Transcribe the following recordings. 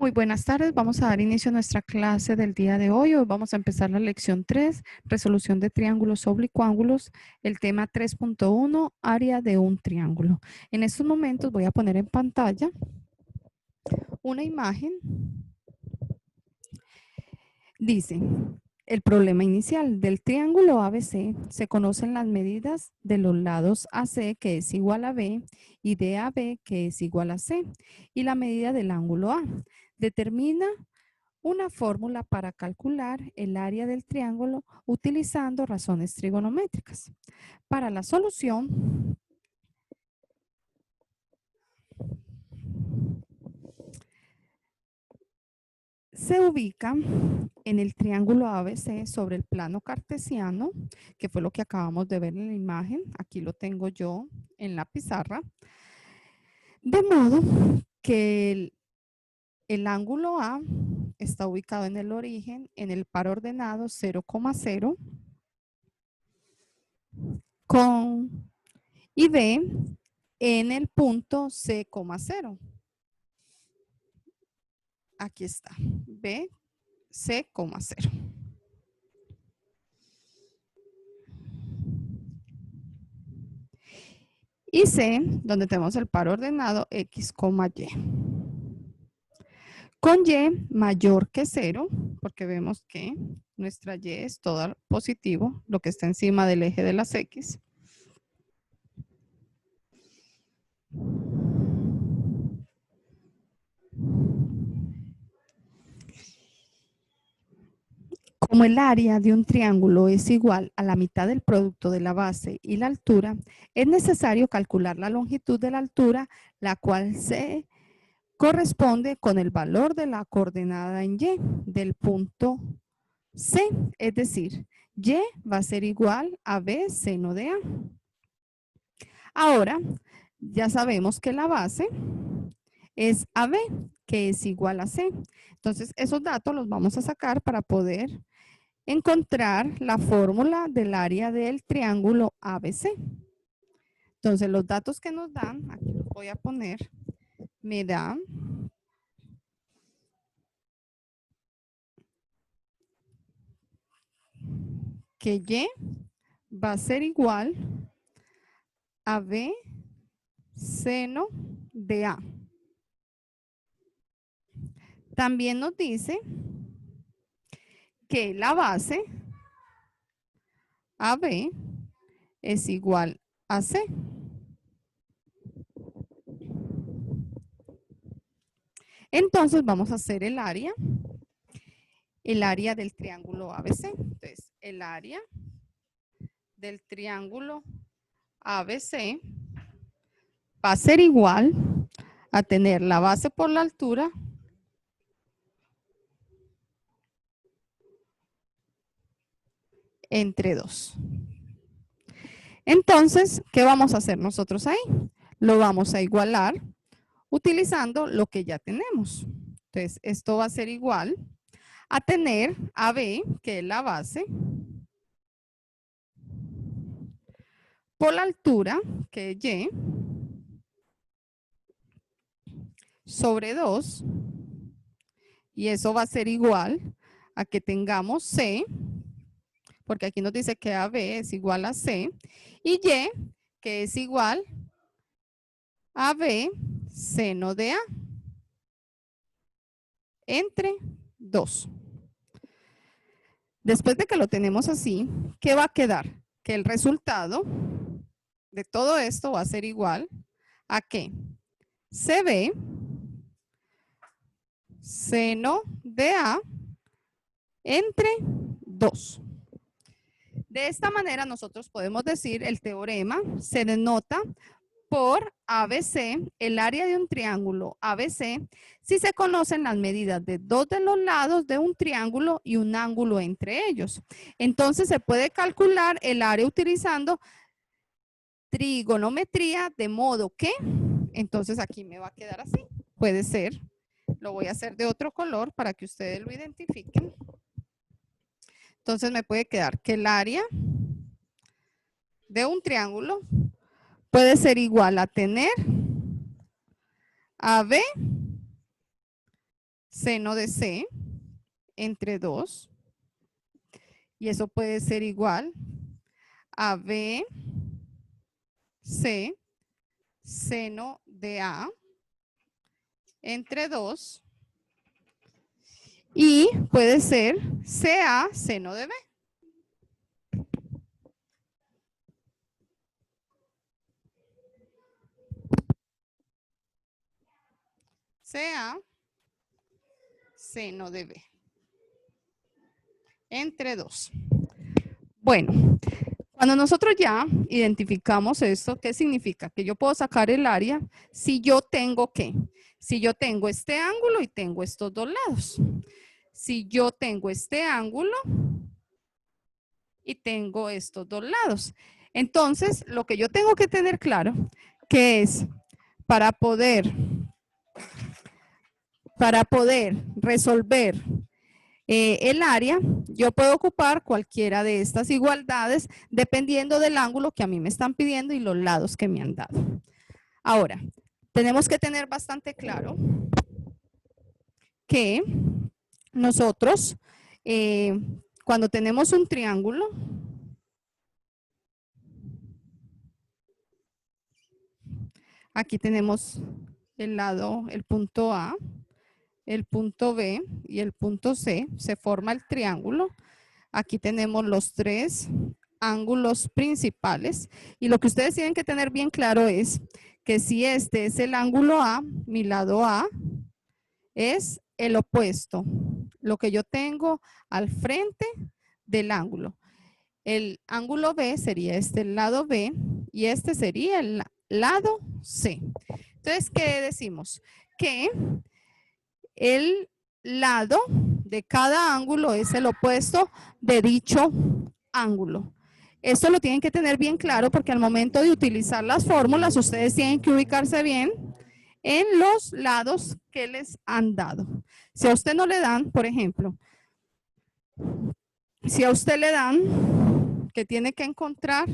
Muy buenas tardes, vamos a dar inicio a nuestra clase del día de hoy. Hoy vamos a empezar la lección 3, resolución de triángulos oblicuángulos, el tema 3.1, área de un triángulo. En estos momentos voy a poner en pantalla una imagen. Dice, el problema inicial del triángulo ABC se conocen las medidas de los lados AC, que es igual a B, y de AB, que es igual a C, y la medida del ángulo A. Determina una fórmula para calcular el área del triángulo utilizando razones trigonométricas. Para la solución, se ubica en el triángulo ABC sobre el plano cartesiano, que fue lo que acabamos de ver en la imagen. Aquí lo tengo yo en la pizarra. De modo que el ángulo A está ubicado en el origen, en el par ordenado 0,0, y B en el punto C,0. Aquí está, B, C,0. Y C, donde tenemos el par ordenado X, Y. Con Y mayor que 0, porque vemos que nuestra Y es todo positivo, lo que está encima del eje de las X. Como el área de un triángulo es igual a la mitad del producto de la base y la altura, es necesario calcular la longitud de la altura, la cual se corresponde con el valor de la coordenada en Y del punto C, es decir, Y va a ser igual a B seno de A. Ahora, ya sabemos que la base es AB, que es igual a C. Entonces, esos datos los vamos a sacar para poder encontrar la fórmula del área del triángulo ABC. Entonces, los datos que nos dan, aquí los voy a poner, me dan que Y va a ser igual a B seno de A. También nos dice que la base AB es igual a C. Entonces vamos a hacer el área del triángulo ABC. Entonces, el área del triángulo ABC va a ser igual a tener la base por la altura entre 2. Entonces, ¿qué vamos a hacer nosotros ahí? Lo vamos a igualar utilizando lo que ya tenemos. Entonces, esto va a ser igual a tener AB, que es la base, por la altura, que es Y, sobre 2, y eso va a ser igual a que tengamos C, porque aquí nos dice que AB es igual a C, y Y, que es igual a B seno de A, entre 2. Después de que lo tenemos así, ¿qué va a quedar? Que el resultado de todo esto va a ser igual a que CB seno de A entre 2. De esta manera nosotros podemos decir el teorema se denota por ABC, el área de un triángulo ABC, si se conocen las medidas de dos de los lados de un triángulo y un ángulo entre ellos. Entonces se puede calcular el área utilizando trigonometría, de modo que, entonces aquí me va a quedar así. Puede ser, lo voy a hacer de otro color para que ustedes lo identifiquen. Entonces me puede quedar que el área de un triángulo puede ser igual a tener AB seno de C entre 2. Y eso puede ser igual a B, C, seno de A entre 2. Y puede ser CA, seno de B. CA, seno de B. Entre 2. Bueno, cuando nosotros ya identificamos esto, ¿qué significa? Que yo puedo sacar el área si yo tengo ¿qué? Si yo tengo este ángulo y tengo estos dos lados. Si yo tengo este ángulo y tengo estos dos lados. Entonces, lo que yo tengo que tener claro, que es para poder resolver el área, yo puedo ocupar cualquiera de estas igualdades dependiendo del ángulo que a mí me están pidiendo y los lados que me han dado. Ahora, tenemos que tener bastante claro que nosotros, cuando tenemos un triángulo, aquí tenemos el lado, el punto A, el punto B y el punto C, se forma el triángulo. Aquí tenemos los tres ángulos principales y lo que ustedes tienen que tener bien claro es que si este es el ángulo A, mi lado A es el opuesto, lo que yo tengo al frente del ángulo. El ángulo B sería este el lado B y este sería el lado C. Entonces, ¿qué decimos? Que el lado de cada ángulo es el opuesto de dicho ángulo. Esto lo tienen que tener bien claro porque al momento de utilizar las fórmulas, ustedes tienen que ubicarse bien en los lados que les han dado. Si a usted no le dan, por ejemplo, si a usted le dan que tiene que encontrar,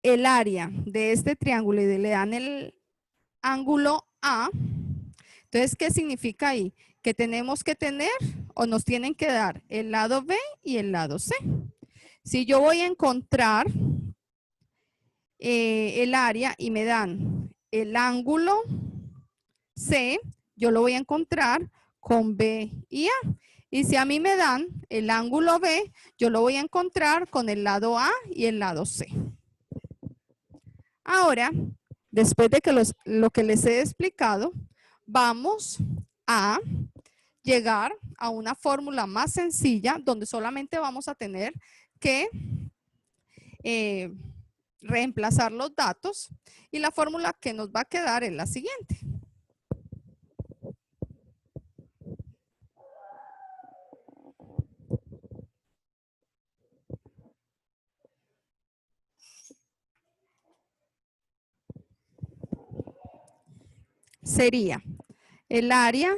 el área de este triángulo y le dan el ángulo A, entonces, ¿qué significa ahí? Que tenemos que tener o nos tienen que dar el lado B y el lado C. Si yo voy a encontrar el área y me dan el ángulo C, yo lo voy a encontrar con B y A. Y si a mí me dan el ángulo B, yo lo voy a encontrar con el lado A y el lado C. Ahora, después de que lo que les he explicado, vamos a llegar a una fórmula más sencilla donde solamente vamos a tener que reemplazar los datos y la fórmula que nos va a quedar es la siguiente. Sería el área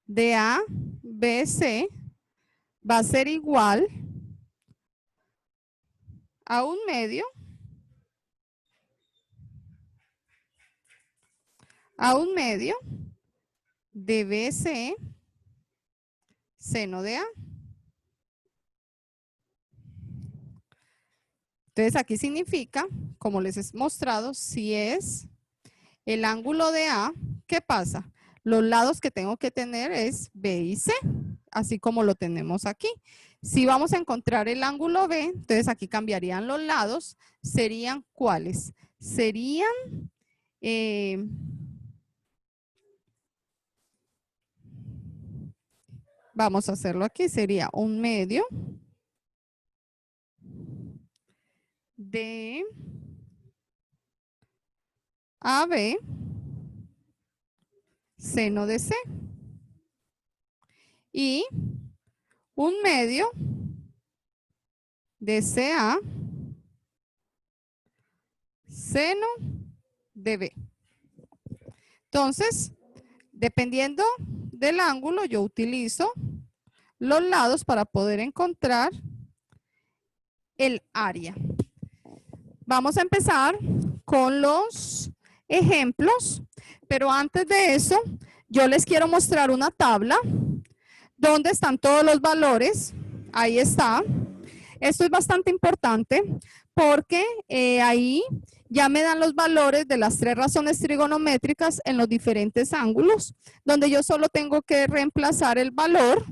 de ABC va a ser igual a 1/2 de BC seno de A. Entonces aquí significa, como les he mostrado, si es el ángulo de A, ¿qué pasa? Los lados que tengo que tener es B y C, así como lo tenemos aquí. Si vamos a encontrar el ángulo B, entonces aquí cambiarían los lados. ¿Serían cuáles? Serían, vamos a hacerlo aquí, sería 1/2 de AB seno de C y 1/2 de CA seno de B. Entonces, dependiendo del ángulo, yo utilizo los lados para poder encontrar el área. vamos a empezar con los ejemplos, pero antes de eso, yo les quiero mostrar una tabla donde están todos los valores. Ahí está. Esto es bastante importante porque ahí ya me dan los valores de las 3 razones trigonométricas en los diferentes ángulos, donde yo solo tengo que reemplazar el valor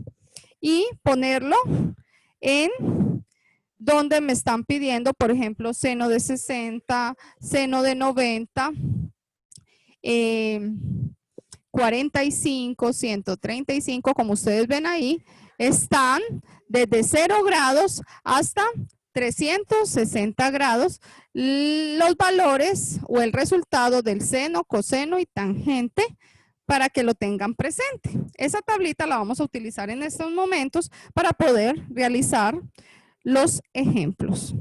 y ponerlo en donde me están pidiendo, por ejemplo, seno de 60, seno de 90, 45, 135, como ustedes ven ahí, están desde 0 grados hasta 360 grados los valores o el resultado del seno, coseno y tangente para que lo tengan presente. Esa tablita la vamos a utilizar en estos momentos para poder realizar los ejemplos.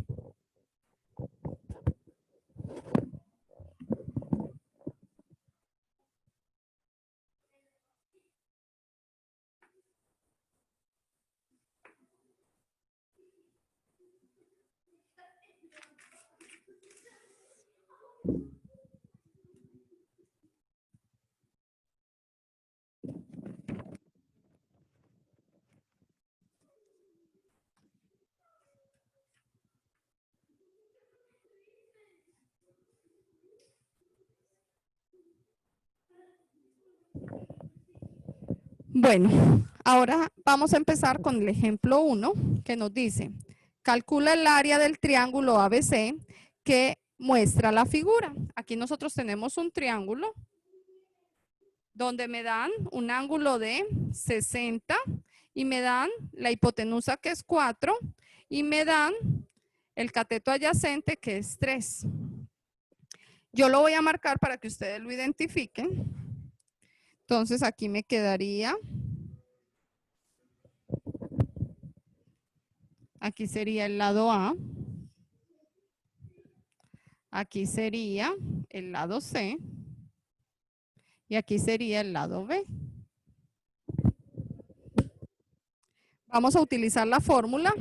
Bueno, ahora vamos a empezar con el ejemplo 1 que nos dice, calcula el área del triángulo ABC que muestra la figura. Aquí nosotros tenemos un triángulo donde me dan un ángulo de 60 y me dan la hipotenusa que es 4 y me dan el cateto adyacente que es 3. Yo lo voy a marcar para que ustedes lo identifiquen. Entonces aquí me quedaría, aquí sería el lado A, aquí sería el lado C y aquí sería el lado B. Vamos a utilizar la fórmula.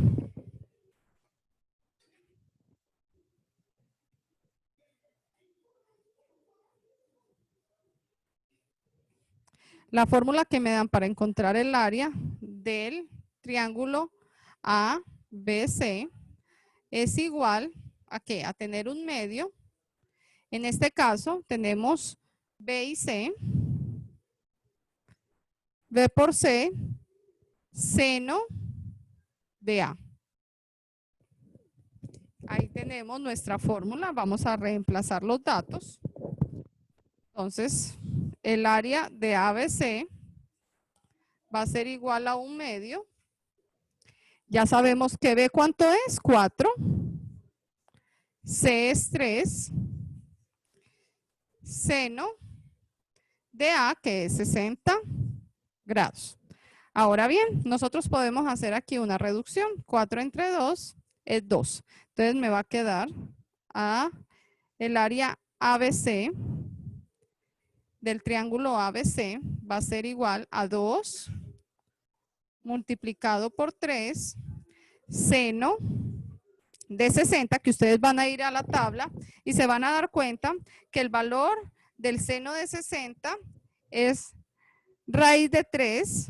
La fórmula que me dan para encontrar el área del triángulo ABC es igual a ¿qué? A tener un medio. En este caso tenemos B y C. B por C, seno de A. Ahí tenemos nuestra fórmula. Vamos a reemplazar los datos. Entonces, el área de ABC va a ser igual a un medio. Ya sabemos que B cuánto es, 4. C es 3. Seno de A, que es 60 grados. Ahora bien, nosotros podemos hacer aquí una reducción. 4 entre 2 es 2. Entonces me va a quedar el área ABC del triángulo ABC va a ser igual a 2 multiplicado por 3 seno de 60, que ustedes van a ir a la tabla y se van a dar cuenta que el valor del seno de 60 es raíz de 3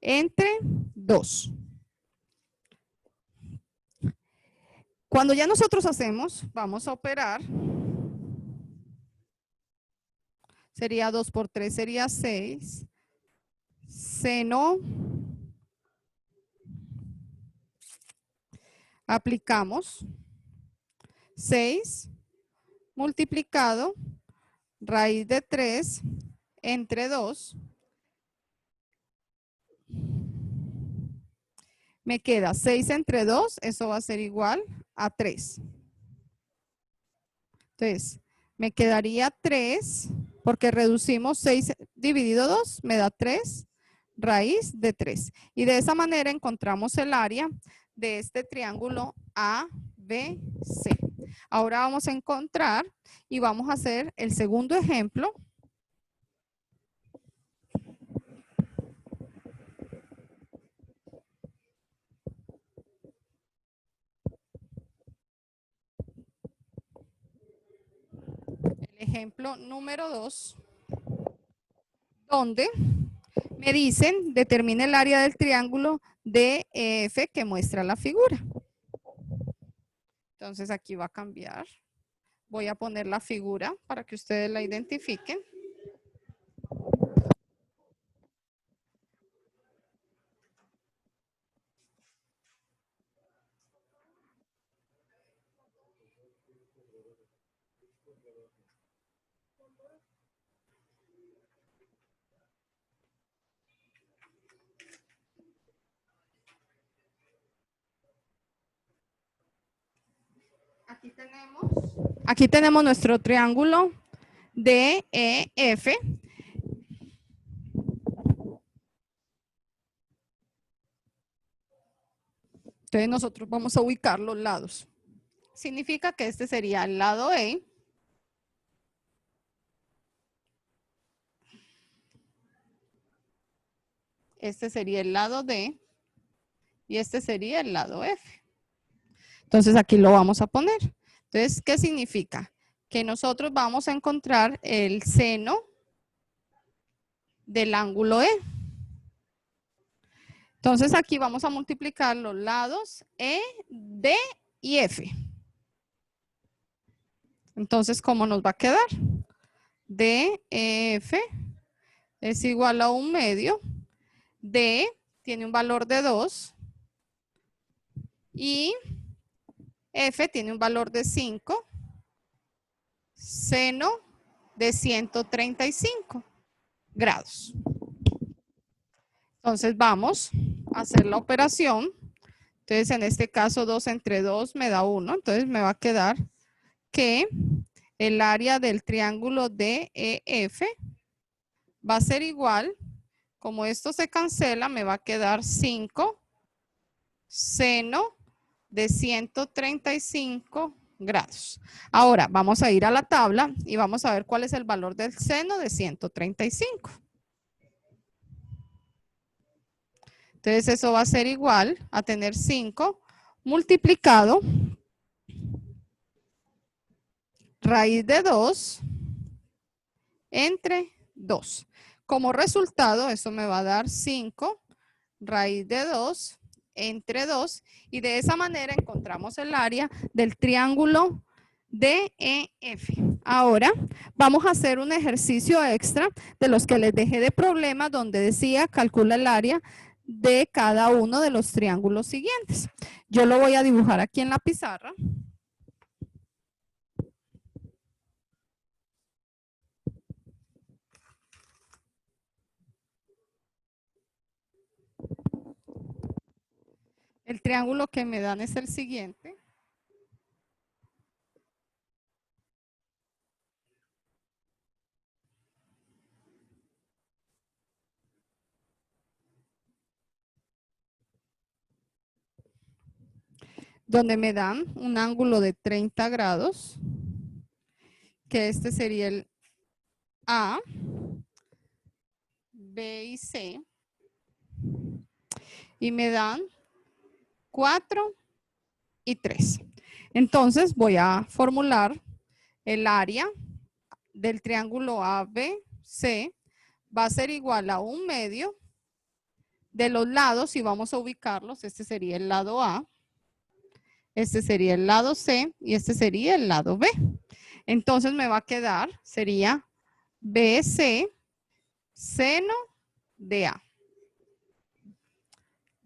entre 2. Cuando ya nosotros hacemos, vamos a operar, sería 2 por 3, sería 6, seno, aplicamos 6 multiplicado raíz de 3 entre 2, me queda 6 entre 2, eso va a ser igual a 3. Entonces, me quedaría 3, porque reducimos 6 dividido 2, me da 3 raíz de 3. Y de esa manera encontramos el área de este triángulo ABC. Ahora vamos a encontrar y vamos a hacer el segundo ejemplo. ejemplo número 2, donde me dicen, determine el área del triángulo DEF que muestra la figura. Entonces aquí va a cambiar. Voy a poner la figura para que ustedes la identifiquen. Aquí tenemos nuestro triángulo DEF. Entonces nosotros vamos a ubicar los lados. Significa que este sería el lado E. Este sería el lado D. Y este sería el lado F. Entonces aquí lo vamos a poner. Entonces, ¿qué significa? Que nosotros vamos a encontrar el seno del ángulo E. Entonces aquí vamos a multiplicar los lados E, D y F. Entonces, ¿cómo nos va a quedar? DF es igual a 1/2. D tiene un valor de 2. Y F tiene un valor de 5. Seno de 135 grados. Entonces vamos a hacer la operación. Entonces en este caso 2 entre 2 me da 1. Entonces me va a quedar que el área del triángulo DEF va a ser igual, como esto se cancela, me va a quedar 5 seno de 135 grados. Ahora vamos a ir a la tabla y vamos a ver cuál es el valor del seno de 135. Entonces eso va a ser igual a tener 5 multiplicado raíz de 2 entre 2. Como resultado, eso me va a dar 5 raíz de 2 entre 2. Y de esa manera encontramos el área del triángulo DEF. Ahora vamos a hacer un ejercicio extra de los que les dejé de problema, donde decía calcula el área de cada uno de los triángulos siguientes. Yo lo voy a dibujar aquí en la pizarra. El triángulo que me dan es el siguiente. Donde me dan un ángulo de 30 grados, que este sería el A, B y C, y me dan 4 y 3. Entonces voy a formular el área del triángulo ABC, va a ser igual a 1/2 de los lados, y vamos a ubicarlos. Este sería el lado A, este sería el lado C y este sería el lado B. Entonces me va a quedar, sería BC seno de A.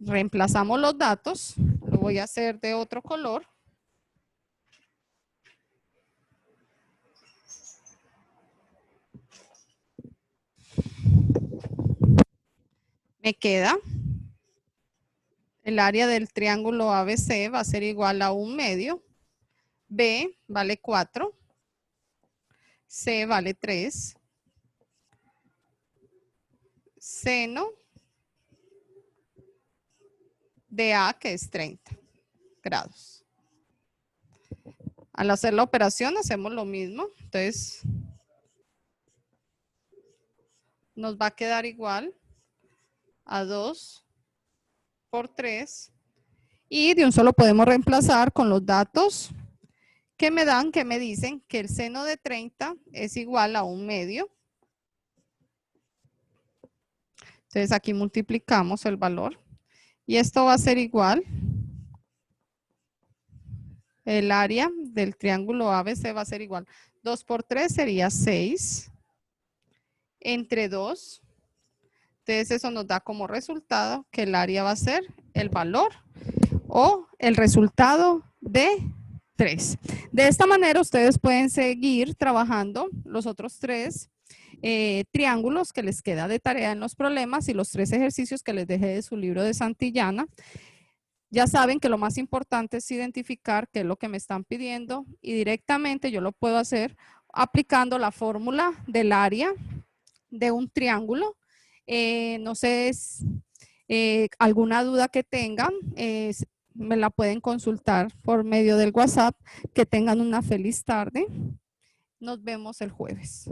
Reemplazamos los datos, lo voy a hacer de otro color. Me queda el área del triángulo ABC va a ser igual a 1/2. B vale 4. C vale 3. Seno de A, que es 30 grados. Al hacer la operación hacemos lo mismo. Entonces nos va a quedar igual a 2 por 3. Y de un solo podemos reemplazar con los datos que me dan, que me dicen que el seno de 30 es igual a 1/2. Entonces aquí multiplicamos el valor. Y esto va a ser igual. El área del triángulo ABC va a ser igual. 2 por 3 sería 6. Entre 2. Entonces eso nos da como resultado que el área va a ser el valor o el resultado de 3. De esta manera ustedes pueden seguir trabajando los otros 3 triángulos que les queda de tarea en los problemas y los 3 ejercicios que les dejé de su libro de Santillana. Ya saben que lo más importante es identificar qué es lo que me están pidiendo y directamente yo lo puedo hacer aplicando la fórmula del área de un triángulo. No sé, alguna duda que tengan, me la pueden consultar por medio del WhatsApp. Que tengan una feliz tarde. Nos vemos el jueves.